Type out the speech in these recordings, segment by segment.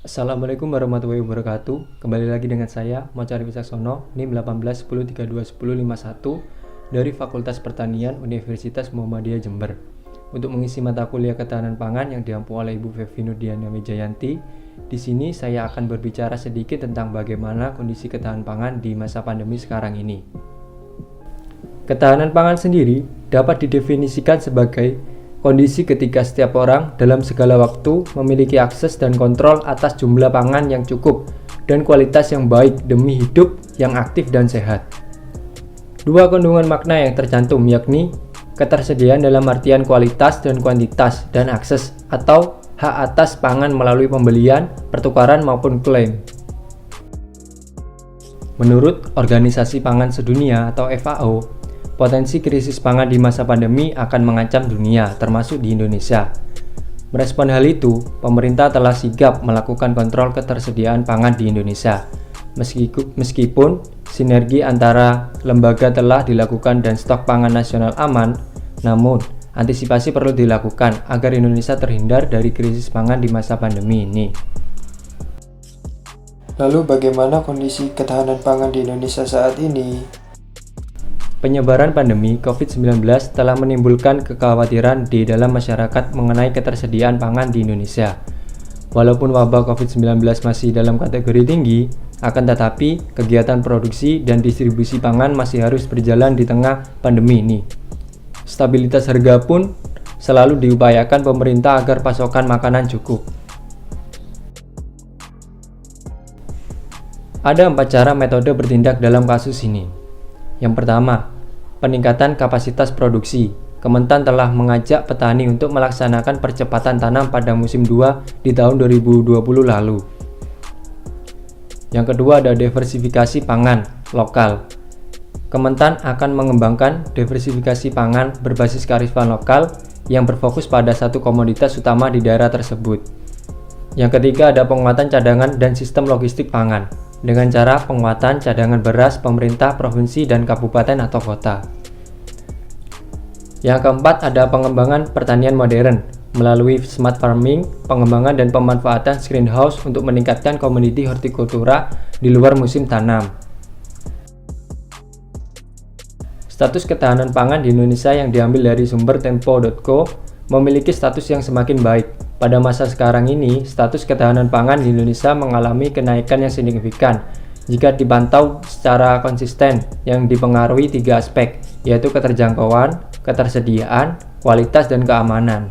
Assalamualaikum warahmatullahi wabarakatuh. Kembali lagi dengan saya, Mochari Wicaksono, NIM 1810321051 dari Fakultas Pertanian Universitas Muhammadiyah Jember. Untuk mengisi mata kuliah ketahanan pangan yang diampu oleh Ibu Fevi Nurdiana Wijayanti, di sini saya akan berbicara sedikit tentang bagaimana kondisi ketahanan pangan di masa pandemi sekarang ini. Ketahanan pangan sendiri dapat didefinisikan sebagai kondisi ketika setiap orang dalam segala waktu memiliki akses dan kontrol atas jumlah pangan yang cukup dan kualitas yang baik demi hidup yang aktif dan sehat. Dua kandungan makna yang tercantum yakni ketersediaan dalam artian kualitas dan kuantitas dan akses atau hak atas pangan melalui pembelian, pertukaran maupun klaim. Menurut Organisasi Pangan Sedunia atau FAO, potensi krisis pangan di masa pandemi akan mengancam dunia, termasuk di Indonesia. Merespon hal itu, pemerintah telah sigap melakukan kontrol ketersediaan pangan di Indonesia. Meskipun sinergi antara lembaga telah dilakukan dan stok pangan nasional aman, namun antisipasi perlu dilakukan agar Indonesia terhindar dari krisis pangan di masa pandemi ini. Lalu bagaimana kondisi ketahanan pangan di Indonesia saat ini? Penyebaran pandemi COVID-19 telah menimbulkan kekhawatiran di dalam masyarakat mengenai ketersediaan pangan di Indonesia. Walaupun wabah COVID-19 masih dalam kategori tinggi, akan tetapi kegiatan produksi dan distribusi pangan masih harus berjalan di tengah pandemi ini. Stabilitas harga pun selalu diupayakan pemerintah agar pasokan makanan cukup. Ada 4 cara metode bertindak dalam kasus ini. Yang pertama, peningkatan kapasitas produksi. Kementan telah mengajak petani untuk melaksanakan percepatan tanam pada musim 2 di tahun 2020 lalu. Yang kedua ada diversifikasi pangan lokal. Kementan akan mengembangkan diversifikasi pangan berbasis kearifan lokal yang berfokus pada satu komoditas utama di daerah tersebut. Yang ketiga ada penguatan cadangan dan sistem logistik pangan dengan cara penguatan cadangan beras pemerintah provinsi dan kabupaten atau kota. Yang keempat ada pengembangan pertanian modern melalui smart farming, pengembangan dan pemanfaatan greenhouse untuk meningkatkan komoditi hortikultura di luar musim tanam. Status ketahanan pangan di Indonesia yang diambil dari sumber tempo.co memiliki status yang semakin baik. Pada masa sekarang ini, status ketahanan pangan di Indonesia mengalami kenaikan yang signifikan jika dipantau secara konsisten yang dipengaruhi 3 aspek, yaitu keterjangkauan, ketersediaan, kualitas, dan keamanan.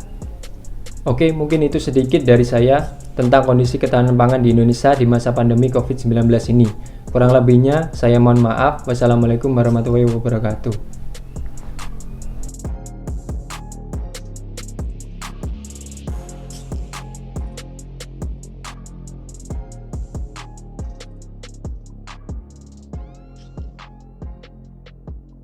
Oke, mungkin itu sedikit dari saya tentang kondisi ketahanan pangan di Indonesia di masa pandemi COVID-19 ini. Kurang lebihnya, saya mohon maaf. Wassalamualaikum warahmatullahi wabarakatuh.